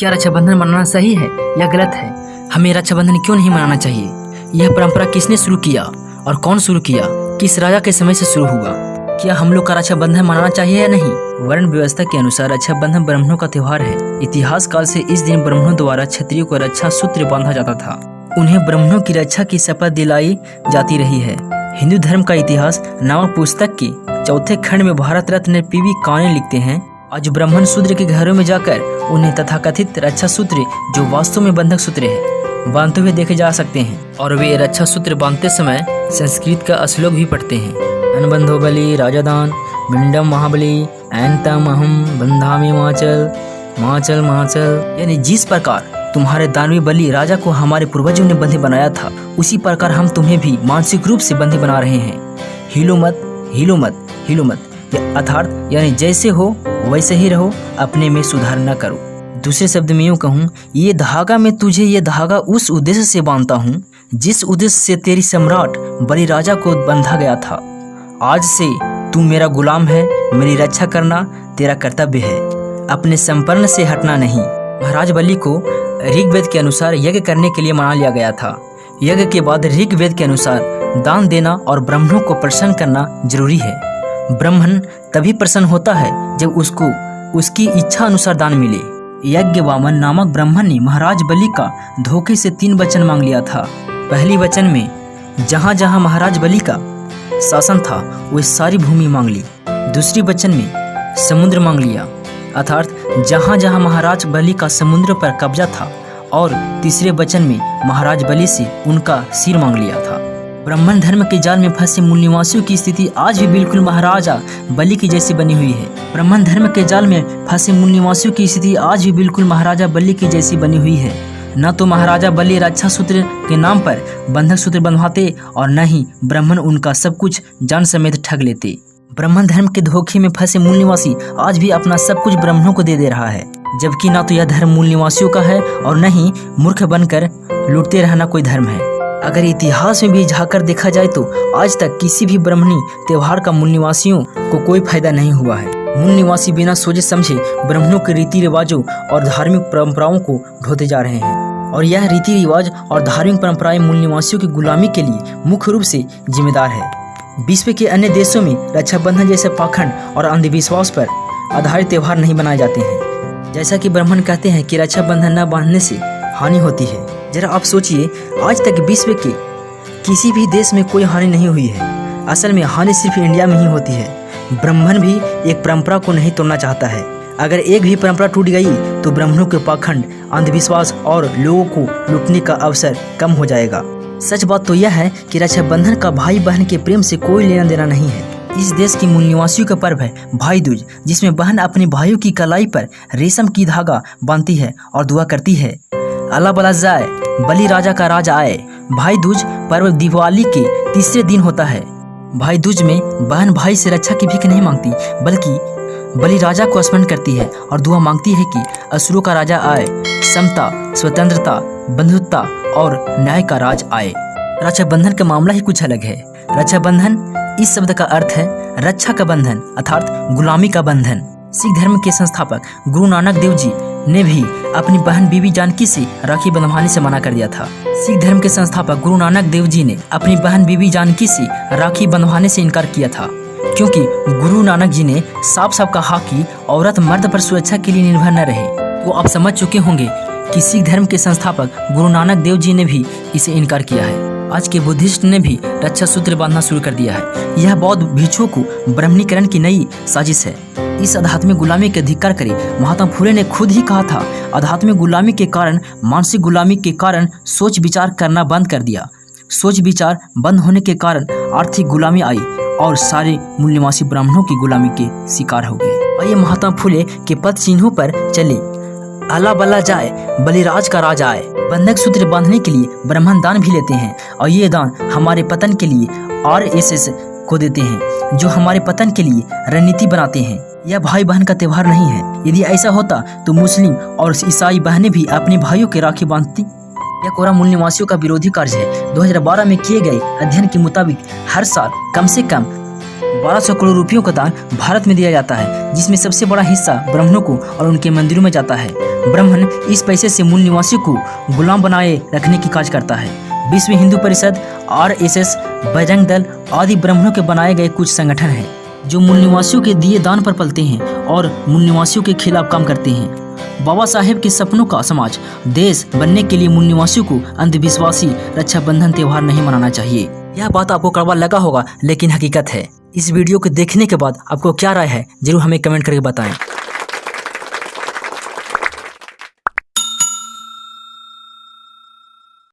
क्या रक्षाबंधन मनाना सही है या गलत है? हमें रक्षाबंधन क्यों नहीं मनाना चाहिए? यह परंपरा किसने शुरू किया और कौन शुरू किया? किस राजा के समय से शुरू हुआ? क्या हम लोग का रक्षाबंधन मनाना चाहिए या नहीं? वर्ण व्यवस्था के अनुसार रक्षाबंधन ब्राह्मणों का त्योहार है। इतिहास काल से इस दिन ब्राह्मणों द्वारा क्षत्रियों को रक्षा सूत्र बांधा जाता था। उन्हें ब्राह्मणों की रक्षा की शपथ दिलाई जाती रही है। हिंदू धर्म का इतिहास नामक पुस्तक के चौथे खंड में भारत रत्न पीवी काने लिखते हैं, आज ब्राह्मण शूद्र के घरों में जाकर उन्हें तथाकथित रक्षा सूत्र, जो वास्तव में बंधक सूत्र है, बांधते हुए देखे जा सकते हैं। और वे रक्षा सूत्र बांधते समय संस्कृत का श्लोक भी पढ़ते हैं। अनबंधो बलि राजादान बिंडम महाबली एंतम अहम बंधामी माचल माचल माचल। यानी जिस प्रकार तुम्हारे दानवी बलि राजा को हमारे पूर्वजों ने बंदी बनाया था, उसी प्रकार हम तुम्हें भी मानसिक रूप से बंदी बना रहे हैं। हिलो मत हिलो मत हिलो मत, अर्थात यानी जैसे हो वैसे ही रहो, अपने में सुधार न करो। दूसरे शब्द में यूँ कहूँ, ये धागा मैं तुझे ये धागा उस उद्देश्य से बांधता हूँ जिस उद्देश्य से तेरी सम्राट बलि राजा को बंधा गया था। आज से तू मेरा गुलाम है, मेरी रक्षा करना तेरा कर्तव्य है, अपने संपन्न से हटना नहीं। महाराज बलि को ऋग्वेद के अनुसार यज्ञ करने के लिए मना लिया गया था। यज्ञ के बाद ऋग्वेद के अनुसार दान देना और ब्राह्मणों को प्रसन्न करना जरूरी है। ब्राह्मण तभी प्रसन्न होता है जब उसको उसकी इच्छा अनुसार दान मिले। यज्ञवामन नामक ब्राह्मण ने महाराज बलि का धोखे से 3 वचन मांग लिया था। पहली वचन में जहाँ जहाँ महाराज बलि का शासन था वे सारी भूमि मांग ली। दूसरी वचन में समुद्र मांग लिया, अर्थात जहाँ जहाँ महाराज बलि का समुद्र पर कब्जा था। और तीसरे वचन में महाराज बलि से उनका सिर मांग लिया था। ब्राह्मण धर्म के जाल में फंसे मूल निवासियों की स्थिति आज भी बिल्कुल महाराजा बलि की जैसी बनी हुई है। ब्राह्मण धर्म के जाल में फंसे मूल निवासियों की स्थिति आज भी बिल्कुल महाराजा बलि की जैसी बनी हुई है। न तो महाराजा बलि रक्षा सूत्र के नाम पर बंधक सूत्र बंधवाते और न ही ब्राह्मण उनका सब कुछ जान समेत ठग लेते। ब्राह्मण धर्म के धोखे में फंसे मूल निवासी आज भी अपना सब कुछ ब्राह्मणों को दे रहा है, जबकि न तो यह धर्म मूल निवासियों का है और न ही मूर्ख बनकर लूटते रहना कोई धर्म है। अगर इतिहास में भी झांकर देखा जाए तो आज तक किसी भी ब्राह्मणी त्योहार का मूल निवासियों को कोई फायदा नहीं हुआ है। मूल निवासी बिना सोचे समझे ब्राह्मणों के रीति रिवाजों और धार्मिक परंपराओं को ढोते जा रहे हैं, और यह रीति रिवाज और धार्मिक परंपराएं मूल निवासियों की गुलामी के लिए मुख्य रूप से जिम्मेदार है। विश्व के अन्य देशों में रक्षाबंधन जैसे पाखंड और अंधविश्वास पर आधारित त्योहार नहीं मनाए जाते हैं। जैसा कि ब्राह्मण कहते हैं कि रक्षाबंधन न बांधने से हानि होती है। जरा आप सोचिए, आज तक विश्व के किसी भी देश में कोई हानि नहीं हुई है। असल में हानि सिर्फ इंडिया में ही होती है। ब्राह्मण भी एक परंपरा को नहीं तोड़ना चाहता है। अगर एक भी परंपरा टूट गई तो ब्राह्मणों के पाखंड, अंधविश्वास और लोगों को लूटने का अवसर कम हो जाएगा। सच बात तो यह है कि रक्षाबंधन का भाई बहन के प्रेम से कोई लेना देना नहीं है। इस देश की मूल निवासियों का पर्व है भाई दूज, जिसमें बहन अपने भाइयों की कलाई पर रेशम की धागा बांधती है और दुआ करती है, अल्लाह बला जाए, बलि राजा का राज आए। भाई दूज पर्व दिवाली के तीसरे दिन होता है। भाई दूज में बहन भाई से रक्षा की भीख नहीं मांगती, बल्कि बलि राजा को स्मरण करती है और दुआ मांगती है कि असुरों का राजा आए, समता, स्वतंत्रता, बंधुत्वता और न्याय का राज आए। रक्षाबंधन का मामला ही कुछ अलग है। रक्षाबंधन इस शब्द का अर्थ है रक्षा का बंधन, अर्थात गुलामी का बंधन। सिख धर्म के संस्थापक गुरु नानक देव जी ने भी अपनी बहन बीबी जानकी से राखी बंधवाने से मना कर दिया था। सिख धर्म के संस्थापक गुरु नानक देव जी ने अपनी बहन बीबी जानकी से राखी बंधवाने से इनकार किया था, क्योंकि गुरु नानक जी ने साफ साफ कहा कि औरत मर्द पर सुरक्षा के लिए निर्भर न रहे। वो आप समझ चुके होंगे कि सिख धर्म के संस्थापक गुरु नानक देव जी ने भी इसे इनकार किया है। आज के बुद्धिस्ट ने भी रक्षा सूत्र बांधना शुरू कर दिया है। यह बौद्ध भिक्षुओं को ब्राह्मणीकरण की नई साजिश है। इस आध्यात्मिक गुलामी के धिक्कार करे महात्मा फुले ने खुद ही कहा था, आध्यात्मिक गुलामी के कारण, मानसिक गुलामी के कारण सोच विचार करना बंद कर दिया। सोच विचार बंद होने के कारण आर्थिक गुलामी आई और सारे मूल निवासी ब्राह्मणों की गुलामी के शिकार हो गए। और ये महात्मा फुले के पद चिन्हों पर चले, अल्लाह बल्ला जाए, बलिराज का राज आए। बंधक सूत्र बांधने के लिए ब्राह्मण दान भी लेते हैं, और ये दान हमारे पतन के लिए RSS को देते हैं, जो हमारे पतन के लिए रणनीति बनाते हैं। यह भाई बहन का त्योहार नहीं है। यदि ऐसा होता तो मुस्लिम और ईसाई बहनें भी अपने भाइयों के राखी बांधती। यह कोरा मूल निवासियों का विरोधी कार्य है। 2012 में किए गए अध्ययन के मुताबिक हर साल कम से कम 1200 करोड़ रुपयों का दान भारत में दिया जाता है, जिसमें सबसे बड़ा हिस्सा ब्राह्मणों को और उनके मंदिरों में जाता है। ब्राह्मण इस पैसे से मूल निवासियों को गुलाम बनाए रखने की काज करता है। विश्व हिंदू परिषद, RSS, बजरंग दल आदि ब्राह्मणों के बनाए गए कुछ संगठन हैं जो मूल निवासियों के दिए दान पर पलते हैं और मूल निवासियों के खिलाफ काम करते हैं। बाबा साहेब के सपनों का समाज देश बनने के लिए मूल निवासियों को अंधविश्वासी रक्षाबंधन त्योहार नहीं मनाना चाहिए। यह बात आपको कड़वा लगा होगा, लेकिन हकीकत है। इस वीडियो को देखने के बाद आपको क्या राय है, जरूर हमें कमेंट करके बताएं।